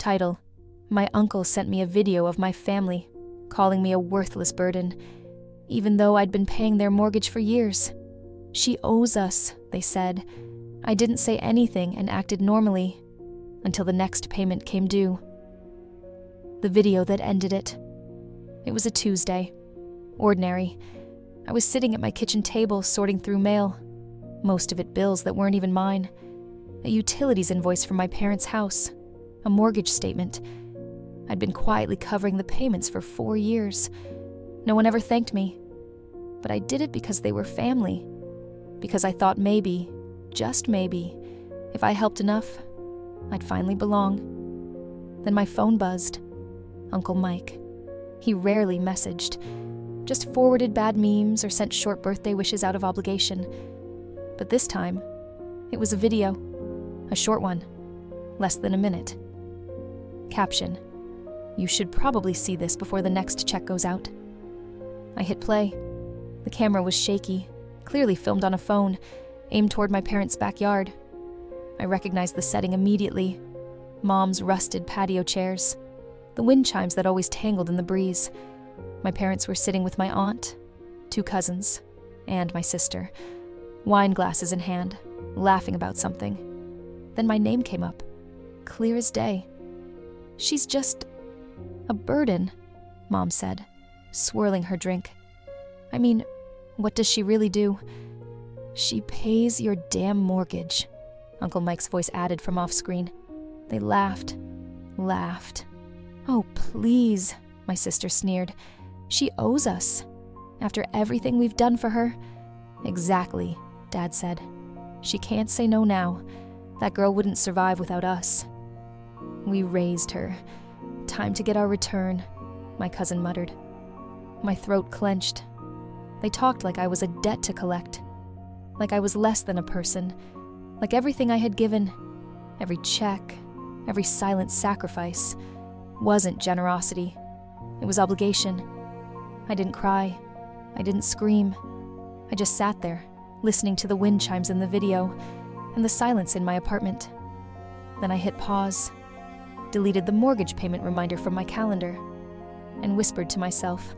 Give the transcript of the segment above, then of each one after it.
Title: My uncle sent me a video of my family, calling me a worthless burden, even though I'd been paying their mortgage for years. She owes us, they said. I didn't say anything and acted normally until the next payment came due. The video that ended it. It was a Tuesday. Ordinary. I was sitting at my kitchen table sorting through mail, most of it bills that weren't even mine, a utilities invoice from my parents' house, a mortgage statement. I'd been quietly covering the payments for 4 years. No one ever thanked me, but I did it because they were family, because I thought maybe, just maybe, if I helped enough, I'd finally belong. Then my phone buzzed. Uncle Mike. He rarely messaged, just forwarded bad memes or sent short birthday wishes out of obligation. But this time, it was a video, a short one, less than a minute. Caption: You should probably see this before the next check goes out. I hit play. The camera was shaky, clearly filmed on a phone, aimed toward my parents' backyard. I recognized the setting immediately. Mom's rusted patio chairs, the wind chimes that always tangled in the breeze. My parents were sitting with my aunt, 2 cousins, and my sister, wine glasses in hand, laughing about something. Then my name came up, clear as day. She's just a burden, Mom said, swirling her drink. I mean, what does she really do? She pays your damn mortgage, Uncle Mike's voice added from off-screen. They laughed. Oh, please, my sister sneered. She owes us. After everything we've done for her. Exactly, Dad said. She can't say no now. That girl wouldn't survive without us. We raised her. Time to get our return, my cousin muttered. My throat clenched. They talked like I was a debt to collect. Like I was less than a person. Like everything I had given, every check, every silent sacrifice, wasn't generosity. It was obligation. I didn't cry. I didn't scream. I just sat there, listening to the wind chimes in the video and the silence in my apartment. Then I hit pause, deleted the mortgage payment reminder from my calendar, and whispered to myself,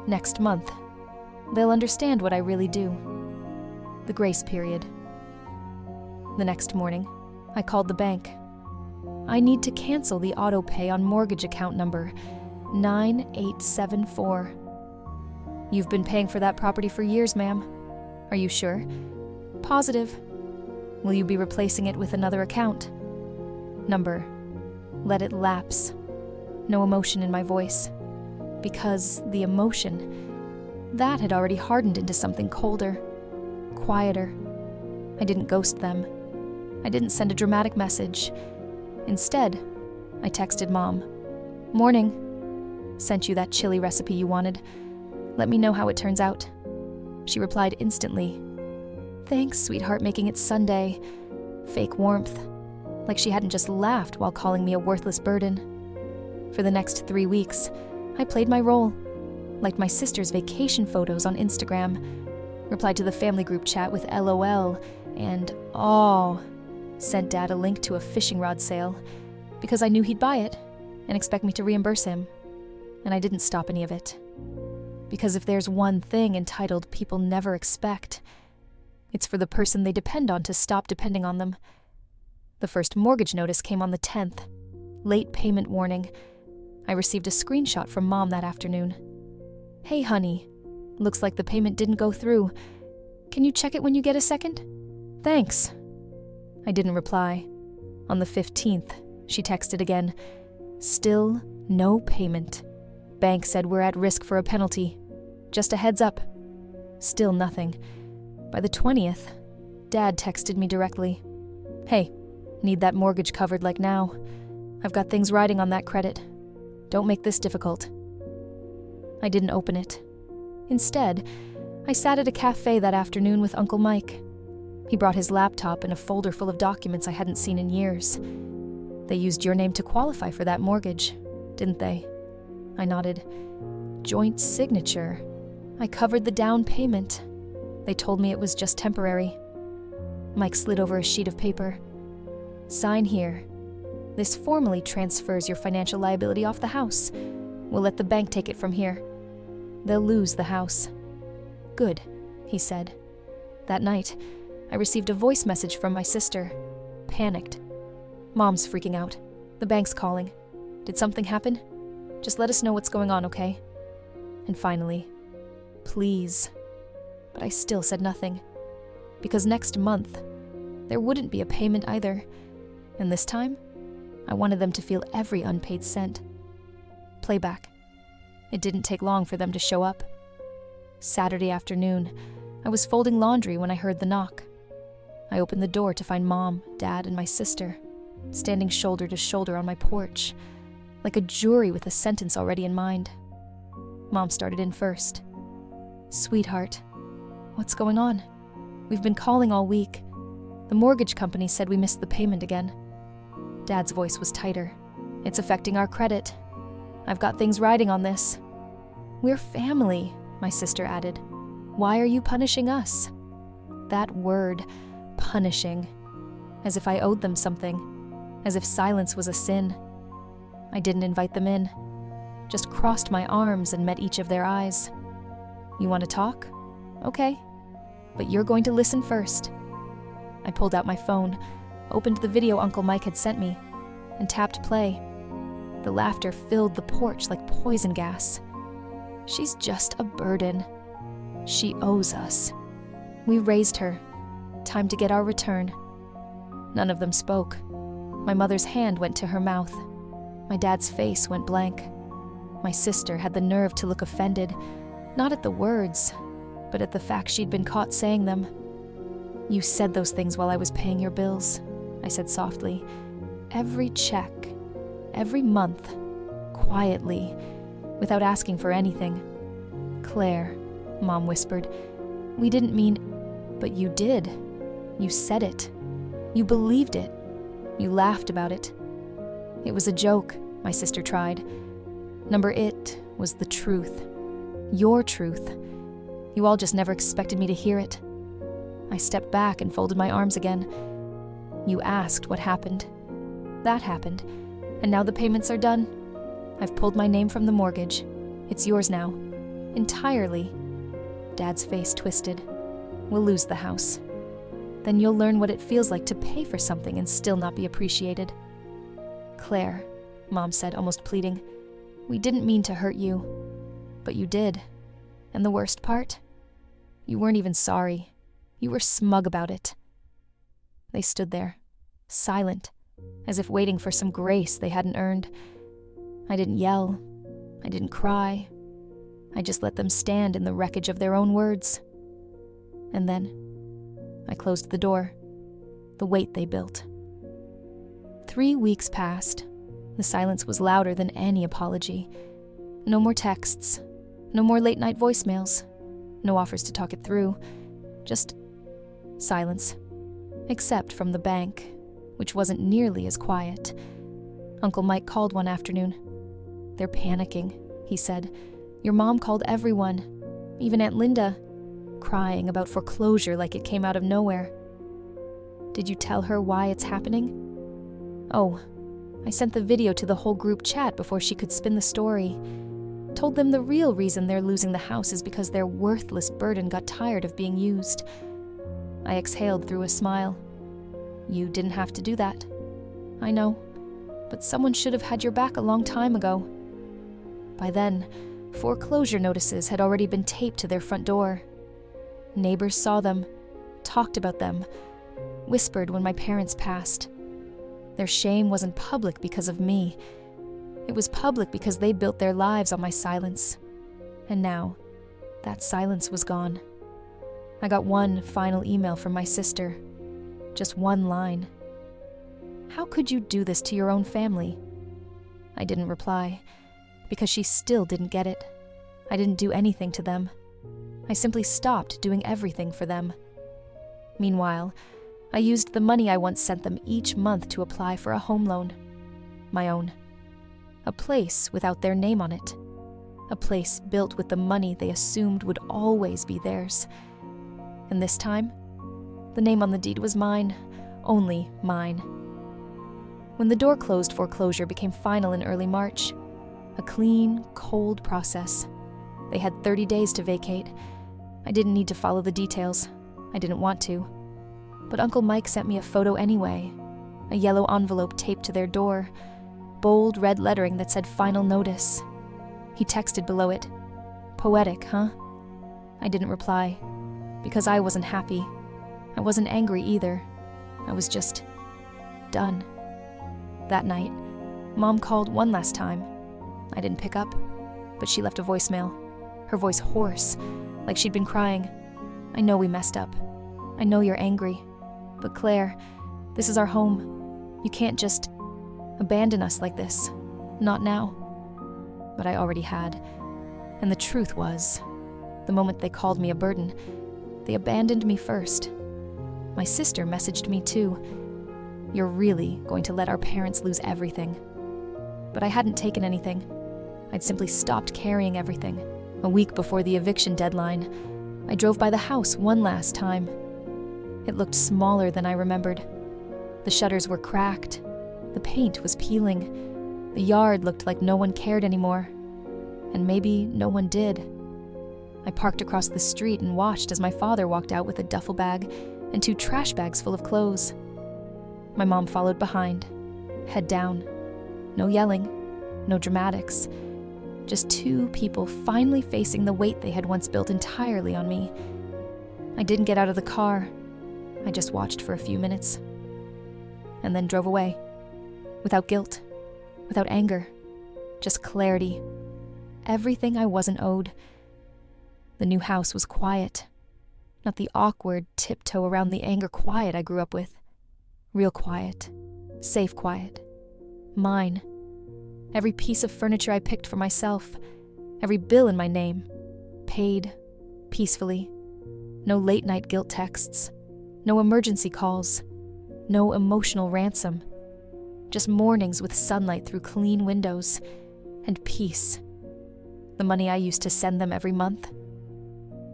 next month, they'll understand what I really do. The grace period. The next morning, I called the bank. I need to cancel the auto pay on mortgage account number 9874. You've been paying for that property for years, ma'am. Are you sure? Positive. Will you be replacing it with another account? Number. Let it lapse. No emotion in my voice. Because the emotion, that had already hardened into something colder, quieter. I didn't ghost them. I didn't send a dramatic message. Instead, I texted Mom. Morning. Sent you that chili recipe you wanted. Let me know how it turns out. She replied instantly. Thanks, sweetheart, making it Sunday. Fake warmth. Like she hadn't just laughed while calling me a worthless burden. For the next 3 weeks, I played my role. Liked my sister's vacation photos on Instagram. Replied to the family group chat with LOL and aw. Sent Dad a link to a fishing rod sale because I knew he'd buy it and expect me to reimburse him. And I didn't stop any of it. Because if there's one thing entitled People Never Expect, it's for the person they depend on to stop depending on them. The first mortgage notice came on the 10th. Late payment warning. I received a screenshot from Mom that afternoon. Hey, honey. Looks like the payment didn't go through. Can you check it when you get a second? Thanks. I didn't reply. On the 15th, she texted again. Still no payment. Bank said we're at risk for a penalty. Just a heads up. Still nothing. By the 20th, Dad texted me directly. Hey, need that mortgage covered like now. I've got things riding on that credit. Don't make this difficult. I didn't open it. Instead, I sat at a cafe that afternoon with Uncle Mike. He brought his laptop and a folder full of documents I hadn't seen in years. They used your name to qualify for that mortgage, didn't they? I nodded. Joint signature. I covered the down payment. They told me it was just temporary. Mike slid over a sheet of paper. Sign here. This formally transfers your financial liability off the house. We'll let the bank take it from here. They'll lose the house." "Good," he said. That night, I received a voice message from my sister. Panicked. "Mom's freaking out. The bank's calling. Did something happen? Just let us know what's going on, okay?" And finally, "Please." But I still said nothing. Because next month, there wouldn't be a payment either. And this time, I wanted them to feel every unpaid cent. Playback. It didn't take long for them to show up. Saturday afternoon, I was folding laundry when I heard the knock. I opened the door to find Mom, Dad, and my sister, standing shoulder to shoulder on my porch, like a jury with a sentence already in mind. Mom started in first. "Sweetheart, what's going on? We've been calling all week. The mortgage company said we missed the payment again." Dad's voice was tighter. "It's affecting our credit. I've got things riding on this." "We're family," my sister added. "Why are you punishing us?" That word, punishing. As if I owed them something. As if silence was a sin. I didn't invite them in. Just crossed my arms and met each of their eyes. "You want to talk? Okay. But you're going to listen first." I pulled out my phone, opened the video Uncle Mike had sent me, and tapped play. The laughter filled the porch like poison gas. She's just a burden. She owes us. We raised her. Time to get our return. None of them spoke. My mother's hand went to her mouth. My dad's face went blank. My sister had the nerve to look offended, not at the words, but at the fact she'd been caught saying them. "You said those things while I was paying your bills," I said softly. "Every check, every month, quietly, without asking for anything." "Claire," Mom whispered, "we didn't mean—" "But you did. You said it. You believed it. You laughed about it." "It was a joke," my sister tried. It was the truth. Your truth. You all just never expected me to hear it." I stepped back and folded my arms again. "You asked what happened. That happened. And now the payments are done. I've pulled my name from the mortgage. It's yours now. Entirely." Dad's face twisted. "We'll lose the house. Then you'll learn what it feels like to pay for something and still not be appreciated." "Claire," Mom said, almost pleading, "we didn't mean to hurt you. But you did. And the worst part? You weren't even sorry. You were smug about it." They stood there, silent, as if waiting for some grace they hadn't earned. I didn't yell. I didn't cry. I just let them stand in the wreckage of their own words. And then I closed the door. The weight they built. 3 weeks passed. The silence was louder than any apology. No more texts. No more late-night voicemails. No offers to talk it through. Just silence. Except from the bank, which wasn't nearly as quiet. Uncle Mike called one afternoon. "They're panicking," he said. "Your mom called everyone, even Aunt Linda, crying about foreclosure like it came out of nowhere." "Did you tell her why it's happening?" "Oh, I sent the video to the whole group chat before she could spin the story. Told them the real reason they're losing the house is because their worthless burden got tired of being used." I exhaled through a smile. "You didn't have to do that." "I know, but someone should have had your back a long time ago." By then, foreclosure notices had already been taped to their front door. Neighbors saw them, talked about them, whispered when my parents passed. Their shame wasn't public because of me. It was public because they built their lives on my silence. And now, that silence was gone. I got one final email from my sister. Just one line. "How could you do this to your own family?" I didn't reply, because she still didn't get it. I didn't do anything to them. I simply stopped doing everything for them. Meanwhile, I used the money I once sent them each month to apply for a home loan. My own. A place without their name on it. A place built with the money they assumed would always be theirs. And this time, the name on the deed was mine, only mine. When the door closed, foreclosure became final in early March. A clean, cold process. They had 30 days to vacate. I didn't need to follow the details. I didn't want to. But Uncle Mike sent me a photo anyway. A yellow envelope taped to their door. Bold red lettering that said final notice. He texted below it, "Poetic, huh?" I didn't reply, because I wasn't happy. I wasn't angry either. I was just done. That night, Mom called one last time. I didn't pick up, but she left a voicemail, her voice hoarse, like she'd been crying. "I know we messed up. I know you're angry. But Claire, this is our home. You can't just abandon us like this. Not now." But I already had. And the truth was, the moment they called me a burden, they abandoned me first. My sister messaged me too. "You're really going to let our parents lose everything." But I hadn't taken anything. I'd simply stopped carrying everything. A week before the eviction deadline, I drove by the house one last time. It looked smaller than I remembered. The shutters were cracked. The paint was peeling. The yard looked like no one cared anymore. And maybe no one did. I parked across the street and watched as my father walked out with a duffel bag and 2 trash bags full of clothes. My mom followed behind, head down. No yelling, no dramatics. Just 2 people finally facing the weight they had once built entirely on me. I didn't get out of the car. I just watched for a few minutes. And then drove away. Without guilt, without anger, just clarity. Everything I wasn't owed. The new house was quiet. Not the awkward tiptoe around the anger quiet I grew up with. Real quiet. Safe quiet. Mine. Every piece of furniture I picked for myself. Every bill in my name. Paid. Peacefully. No late-night guilt texts. No emergency calls. No emotional ransom. Just mornings with sunlight through clean windows. And peace. The money I used to send them every month.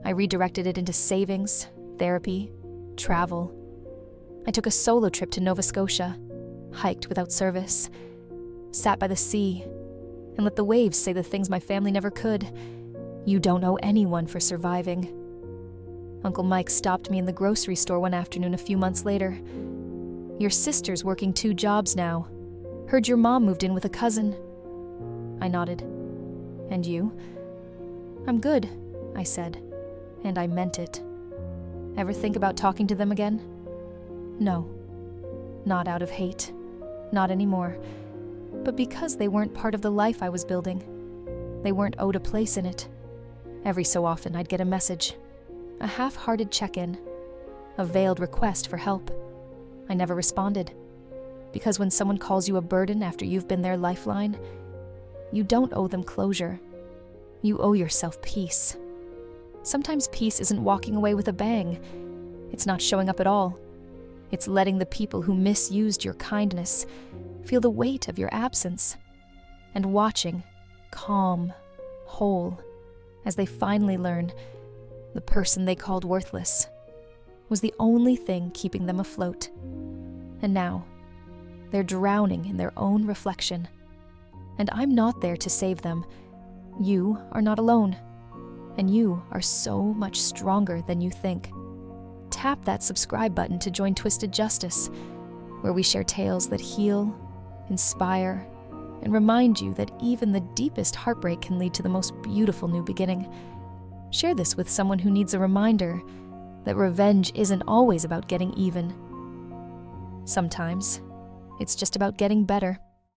I redirected it into savings, therapy, travel. I took a solo trip to Nova Scotia, hiked without service, sat by the sea, and let the waves say the things my family never could. "You don't owe anyone for surviving." Uncle Mike stopped me in the grocery store one afternoon a few months later. "Your sister's working 2 jobs now. Heard your mom moved in with a cousin." I nodded. "And you?" "I'm good," I said, and I meant it. Ever think about talking to them again? No. Not out of hate. Not anymore. But because they weren't part of the life I was building. They weren't owed a place in it. Every so often I'd get a message. A half-hearted check-in. A veiled request for help. I never responded. Because when someone calls you a burden after you've been their lifeline, you don't owe them closure. You owe yourself peace. Sometimes peace isn't walking away with a bang. It's not showing up at all. It's letting the people who misused your kindness feel the weight of your absence, and watching, calm, whole, as they finally learn the person they called worthless was the only thing keeping them afloat. And now, they're drowning in their own reflection. And I'm not there to save them. You are not alone. And you are so much stronger than you think. Tap that subscribe button to join Twisted Justice, where we share tales that heal, inspire, and remind you that even the deepest heartbreak can lead to the most beautiful new beginning. Share this with someone who needs a reminder that revenge isn't always about getting even. Sometimes, it's just about getting better.